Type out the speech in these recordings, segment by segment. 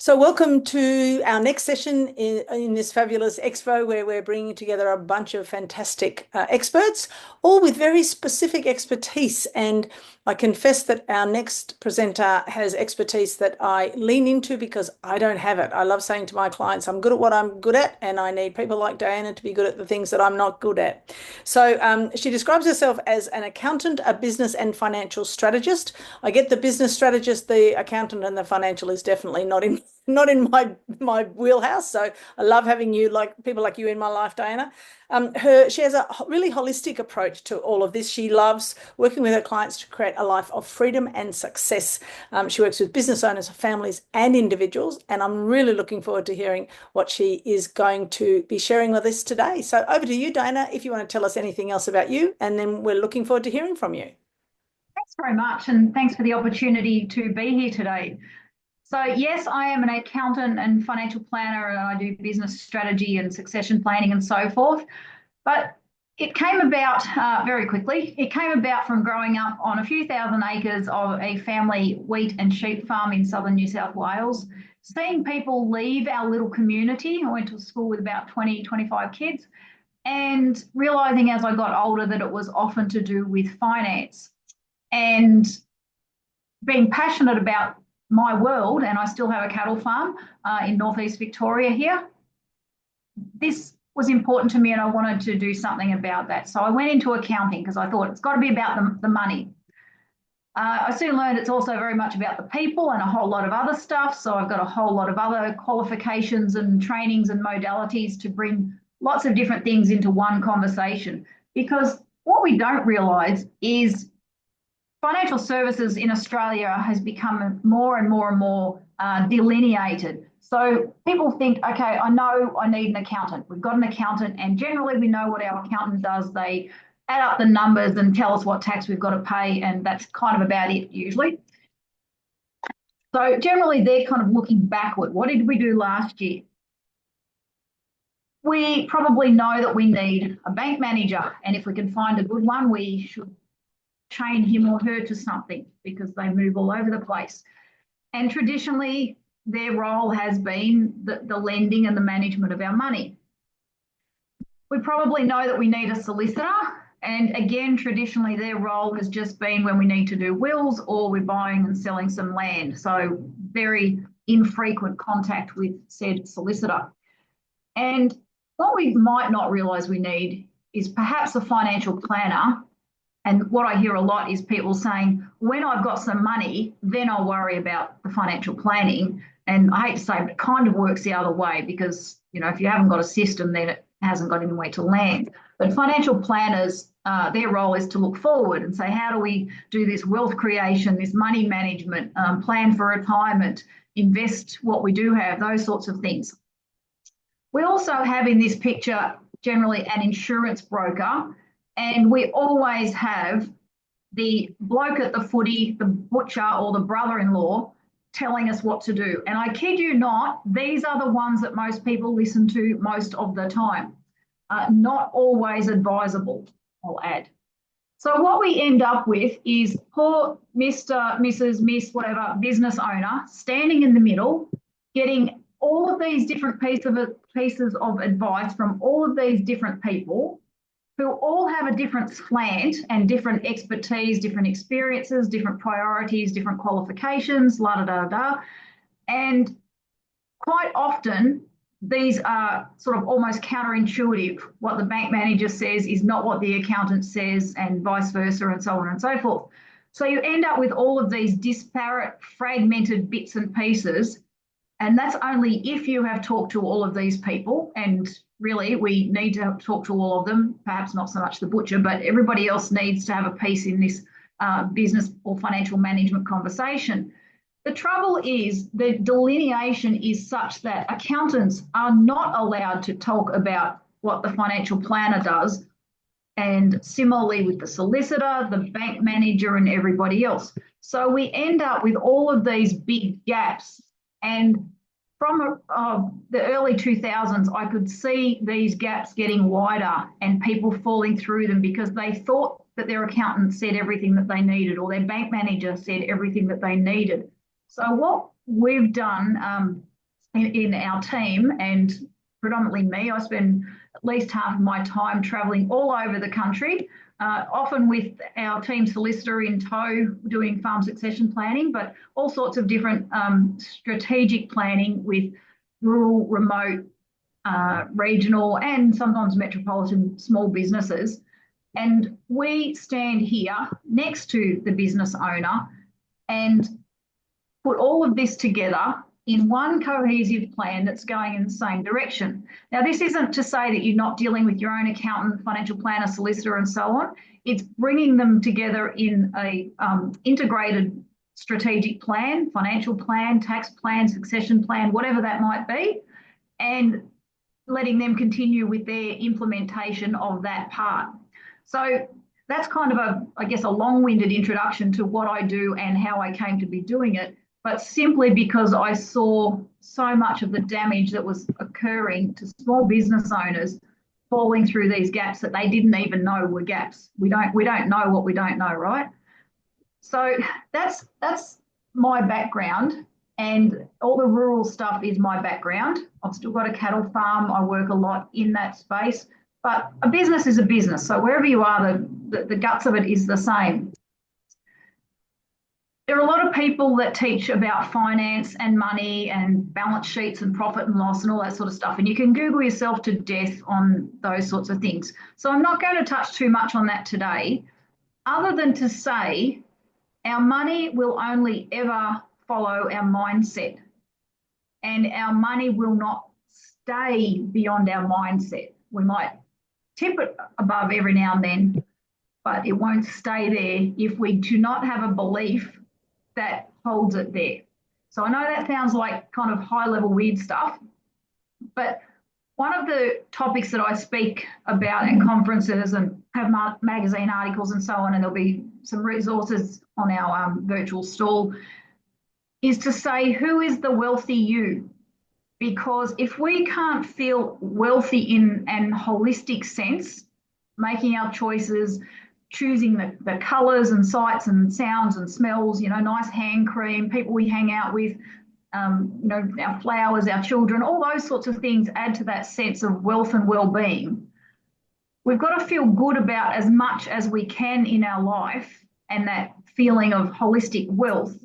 So welcome to our next session in this fabulous expo where we're bringing together a bunch of fantastic experts, all with very specific expertise. And I confess that our next presenter has expertise that I lean into because I don't have it. I love saying to my clients, I'm good at what I'm good at, and I need people like Dianna to be good at the things that I'm not good at. So she describes herself as an accountant, a business and financial strategist. I get the business strategist, the accountant, and the financial is definitely not in my wheelhouse. So I love having you, like people like you, in my life, Dianna. She has a really holistic approach to all of this. She loves working with her clients to create a life of freedom and success. She works with business owners, families, and individuals, and I'm really looking forward to hearing what she is going to be sharing with us today. So over to you, Dianna, if you want to tell us anything else about you, and then we're looking forward to hearing from you. Thanks very much, and thanks for the opportunity to be here today. So yes, I am an accountant and financial planner, and I do business strategy and succession planning and so forth. But it came about very quickly. It came about from growing up on a few thousand acres of a family wheat and sheep farm in southern New South Wales, seeing people leave our little community. I went to school with about 20, 25 kids, and realizing as I got older that it was often to do with finance. And being passionate about my world, and I still have a cattle farm in northeast Victoria here, this was important to me and I wanted to do something about that. So I went into accounting because I thought it's got to be about the money. I soon learned it's also very much about the people and a whole lot of other stuff. So I've got a whole lot of other qualifications and trainings and modalities to bring lots of different things into one conversation. Because what we don't realise is financial services in Australia has become more and more and more delineated. So people think, okay, I know I need an accountant. We've got an accountant, and generally we know what our accountant does. They add up the numbers and tell us what tax we've got to pay, and that's kind of about it usually. So generally they're kind of looking backward. What did we do last year? We probably know that we need a bank manager, and if we can find a good one, we should train him or her to something because they move all over the place. And traditionally, their role has been the lending and the management of our money. We probably know that we need a solicitor. And again, traditionally, their role has just been when we need to do wills or we're buying and selling some land. So very infrequent contact with said solicitor. And what we might not realise we need is perhaps a financial planner. And what I hear a lot is people saying, when I've got some money, then I'll worry about the financial planning. And I hate to say, but it kind of works the other way because, you know, if you haven't got a system, then it hasn't got anywhere to land. But financial planners, their role is to look forward and say, how do we do this wealth creation, this money management, plan for retirement, invest what we do have, those sorts of things. We also have in this picture generally an insurance broker. And we always have the bloke at the footy, the butcher or the brother-in-law telling us what to do. And I kid you not, these are the ones that most people listen to most of the time. Not always advisable, I'll add. So what we end up with is poor Mr., Mrs., Miss, whatever, business owner standing in the middle, getting all of these different pieces of advice from all of these different people who all have a different slant and different expertise, different experiences, different priorities, different qualifications, la da da da. And quite often, these are sort of almost counterintuitive. What the bank manager says is not what the accountant says, and vice versa, and so on and so forth. So you end up with all of these disparate, fragmented bits and pieces. And that's only if you have talked to all of these people. And really, we need to talk to all of them, perhaps not so much the butcher, but everybody else needs to have a piece in this business or financial management conversation. The trouble is the delineation is such that accountants are not allowed to talk about what the financial planner does. And similarly with the solicitor, the bank manager, and everybody else. So we end up with all of these big gaps. And from the early 2000s, I could see these gaps getting wider and people falling through them because they thought that their accountant said everything that they needed or their bank manager said everything that they needed. So what we've done in our team, and predominantly me. I spend at least half of my time travelling all over the country, often with our team solicitor in tow doing farm succession planning, but all sorts of different strategic planning with rural, remote, regional, and sometimes metropolitan small businesses. And we stand here next to the business owner and put all of this together in one cohesive plan that's going in the same direction. Now, this isn't to say that you're not dealing with your own accountant, financial planner, solicitor, and so on. It's bringing them together in a integrated strategic plan, financial plan, tax plan, succession plan, whatever that might be, and letting them continue with their implementation of that part. So that's kind of I guess, a long-winded introduction to what I do and how I came to be doing it, but simply because I saw so much of the damage that was occurring to small business owners falling through these gaps that they didn't even know were gaps. We don't know what we don't know, right? So that's my background, and all the rural stuff is my background. I've still got a cattle farm. I work a lot in that space, but a business is a business. So wherever you are, the guts of it is the same. There are a lot of people that teach about finance and money and balance sheets and profit and loss and all that sort of stuff. And you can Google yourself to death on those sorts of things. So I'm not going to touch too much on that today, other than to say our money will only ever follow our mindset, and our money will not stay beyond our mindset. We might tip it above every now and then, but it won't stay there if we do not have a belief that holds it there. So I know that sounds like kind of high level weird stuff, but one of the topics that I speak about in conferences and have magazine articles and so on, and there'll be some resources on our virtual stall, is to say, who is the wealthy you? Because if we can't feel wealthy in an holistic sense, making our choices, choosing the colours and sights and sounds and smells, nice hand cream, people we hang out with, our flowers, our children, all those sorts of things add to that sense of wealth and well-being. We've got to feel good about as much as we can in our life, and that feeling of holistic wealth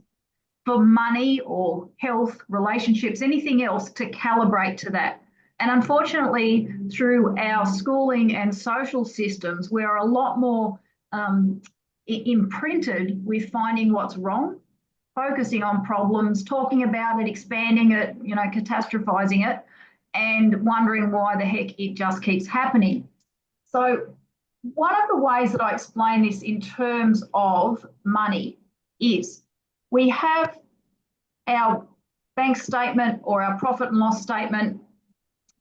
for money or health, relationships, anything else to calibrate to that. And unfortunately, through our schooling and social systems, we're a lot more imprinted with finding what's wrong, focusing on problems, talking about it, expanding it, catastrophizing it, and wondering why the heck it just keeps happening. So one of the ways that I explain this in terms of money is we have our bank statement or our profit and loss statement,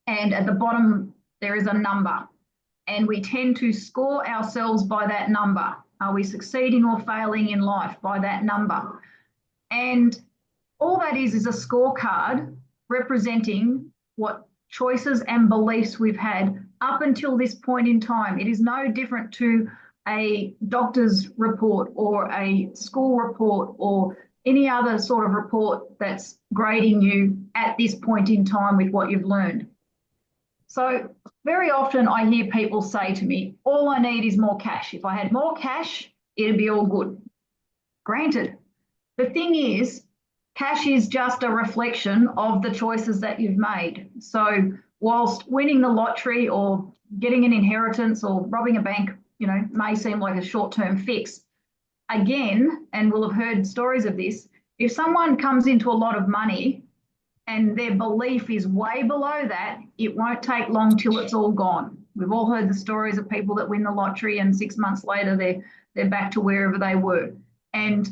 and at the bottom there is a number, and we tend to score ourselves by that number. Are we succeeding or failing in life by that number? And all that is a scorecard representing what choices and beliefs we've had up until this point in time. It is no different to a doctor's report or a school report or any other sort of report that's grading you at this point in time with what you've learned. So very often I hear people say to me, all I need is more cash. If I had more cash, it'd be all good. Granted. The thing is, cash is just a reflection of the choices that you've made. So whilst winning the lottery or getting an inheritance or robbing a bank, may seem like a short-term fix, again, and we'll have heard stories of this, if someone comes into a lot of money and their belief is way below that, it won't take long till it's all gone. We've all heard the stories of people that win the lottery and 6 months later they're back to wherever they were. And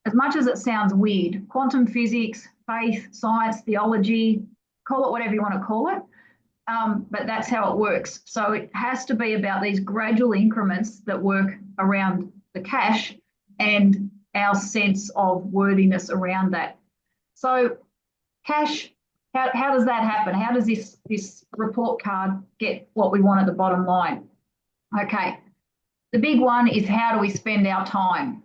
as much as it sounds weird, quantum physics, faith, science, theology, call it whatever you want to call it, but that's how it works. So it has to be about these gradual increments that work around the cash and our sense of worthiness around that. So cash, how does that happen? How does this report card get what we want at the bottom line? Okay, the big one is, how do we spend our time?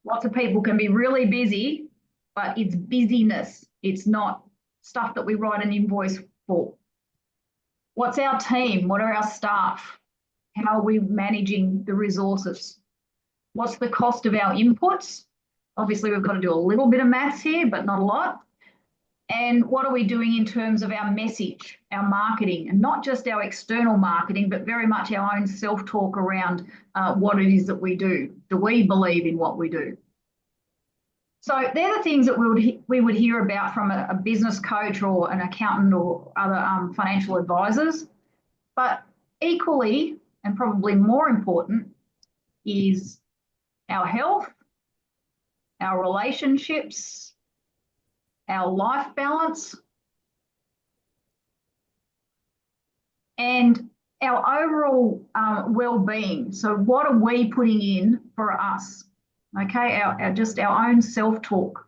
Lots of people can be really busy, but it's busyness. It's not stuff that we write an invoice for? What's our team? What are our staff? How are we managing the resources? What's the cost of our inputs? Obviously, we've got to do a little bit of maths here, but not a lot. And what are we doing in terms of our message, our marketing, and not just our external marketing, but very much our own self-talk around what it is that we do. Do we believe in what we do? So they're the things that we would hear about from a business coach or an accountant or other financial advisors. But equally, and probably more important, is our health, our relationships, our life balance, and our overall well-being. So what are we putting in for us? Okay, just our own self-talk.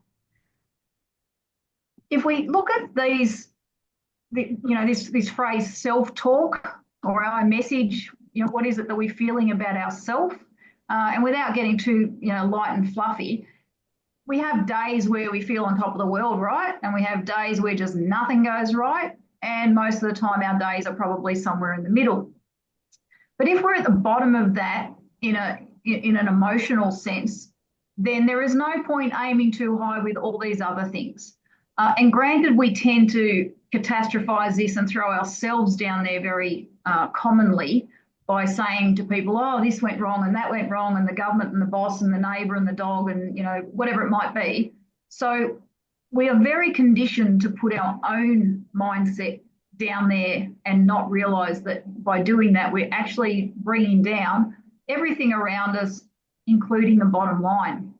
If we look at these, this phrase self-talk or our own message, what is it that we're feeling about ourselves? And without getting too, light and fluffy, we have days where we feel on top of the world, right? And we have days where just nothing goes right. And most of the time our days are probably somewhere in the middle. But if we're at the bottom of that in an emotional sense, then there is no point aiming too high with all these other things. And granted, we tend to catastrophize this and throw ourselves down there very commonly by saying to people, oh, this went wrong and that went wrong, and the government and the boss and the neighbour and the dog and, whatever it might be. So we are very conditioned to put our own mindset down there and not realise that by doing that, we're actually bringing down everything around us, including the bottom line.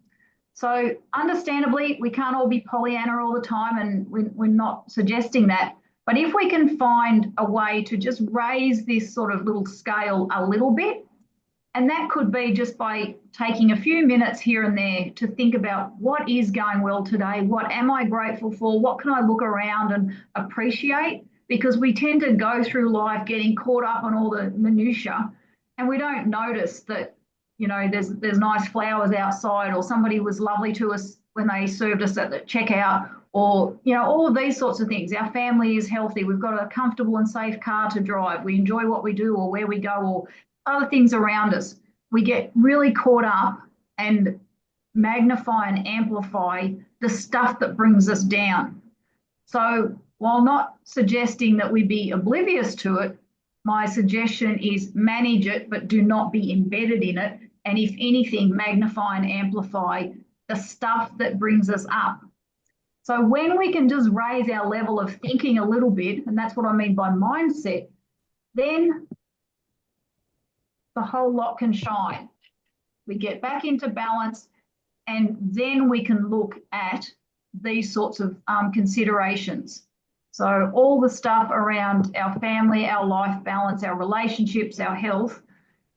So understandably, we can't all be Pollyanna all the time, and we're not suggesting that. But if we can find a way to just raise this sort of little scale a little bit, and that could be just by taking a few minutes here and there to think about what is going well today, what am I grateful for, what can I look around and appreciate, because we tend to go through life getting caught up on all the minutiae, and we don't notice that, there's nice flowers outside, or somebody was lovely to us when they served us at the checkout, or, all of these sorts of things. Our family is healthy. We've got a comfortable and safe car to drive. We enjoy what we do or where we go or other things around us. We get really caught up and magnify and amplify the stuff that brings us down. So while not suggesting that we be oblivious to it, my suggestion is manage it, but do not be embedded in it. And if anything, magnify and amplify the stuff that brings us up. So when we can just raise our level of thinking a little bit, and that's what I mean by mindset, then the whole lot can shine. We get back into balance, and then we can look at these sorts of considerations. So all the stuff around our family, our life balance, our relationships, our health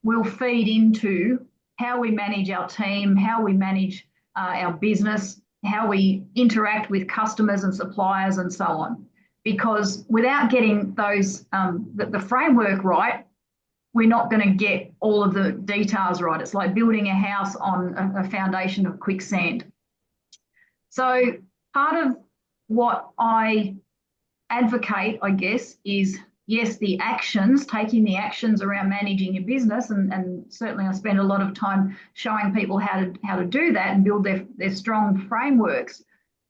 will feed into how we manage our team, how we manage our business, how we interact with customers and suppliers and so on. Because without getting those the framework right, we're not going to get all of the details right. It's like building a house on a foundation of quicksand. So part of what I advocate, I guess, is yes, the actions, taking the actions around managing your business, and certainly I spend a lot of time showing people how to do that and build their strong frameworks.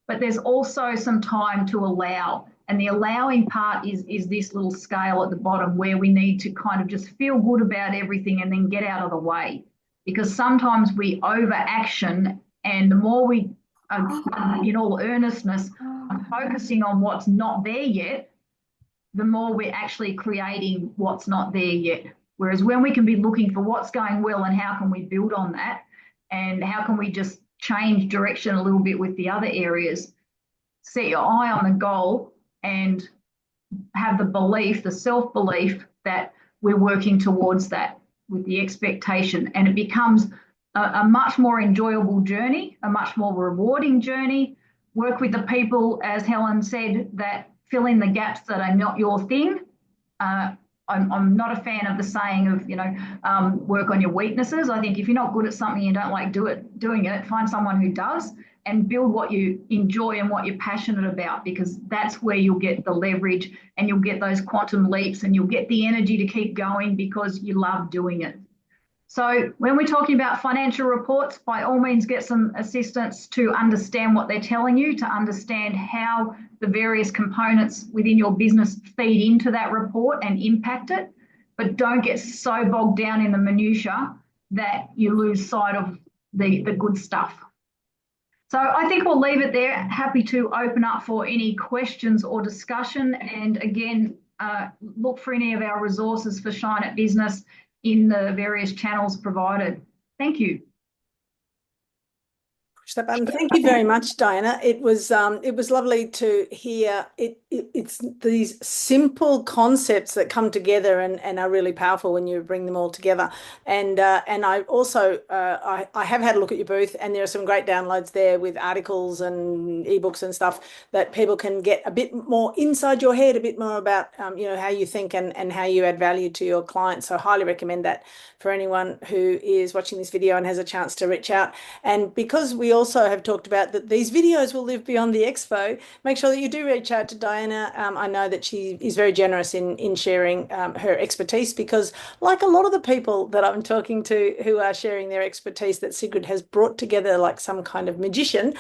But there's also some time to allow, and the allowing part is this little scale at the bottom where we need to kind of just feel good about everything and then get out of the way, because sometimes we over action, and the more we in all earnestness are focusing on what's not there yet, the more we're actually creating what's not there yet. Whereas when we can be looking for what's going well and how can we build on that, and how can we just change direction a little bit with the other areas, set your eye on the goal and have the belief, the self-belief that we're working towards that with the expectation, and it becomes a much more enjoyable journey, a much more rewarding journey. Work with the people, as Helen said, that fill in the gaps that are not your thing. I'm not a fan of the saying of, work on your weaknesses. I think if you're not good at something, you don't like doing it, find someone who does and build what you enjoy and what you're passionate about, because that's where you'll get the leverage and you'll get those quantum leaps and you'll get the energy to keep going because you love doing it. So when we're talking about financial reports, by all means, get some assistance to understand what they're telling you, to understand how the various components within your business feed into that report and impact it. But don't get so bogged down in the minutiae that you lose sight of the good stuff. So I think we'll leave it there. Happy to open up for any questions or discussion. And again, look for any of our resources for Shine at Business in the various channels provided. Thank you. Push that button. Thank you very much, Dianna. It was lovely to hear it's these simple concepts that come together and are really powerful when you bring them all together. And I also I have had a look at your booth, and there are some great downloads there with articles and ebooks and stuff that people can get a bit more inside your head, a bit more about you know, how you think and how you add value to your clients. So I highly recommend that for anyone who is watching this video and has a chance to reach out. And because we also have talked about that these videos will live beyond the expo, make sure that you do reach out to Dianna. I know that she is very generous in sharing her expertise, because like a lot of the people that I'm talking to who are sharing their expertise that Sigrid has brought together like some kind of magician,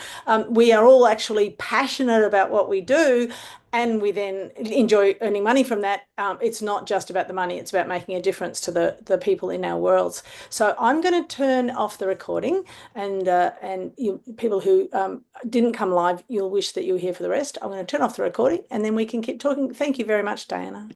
we are all actually passionate about what we do, and we then enjoy earning money from that. It's not just about the money, it's about making a difference to the people in our worlds. So I'm going to turn off the recording, and you people who didn't come live, you'll wish that you were here for the rest. I'm going to turn off the recording and then we can keep talking. Thank you very much, Dianna.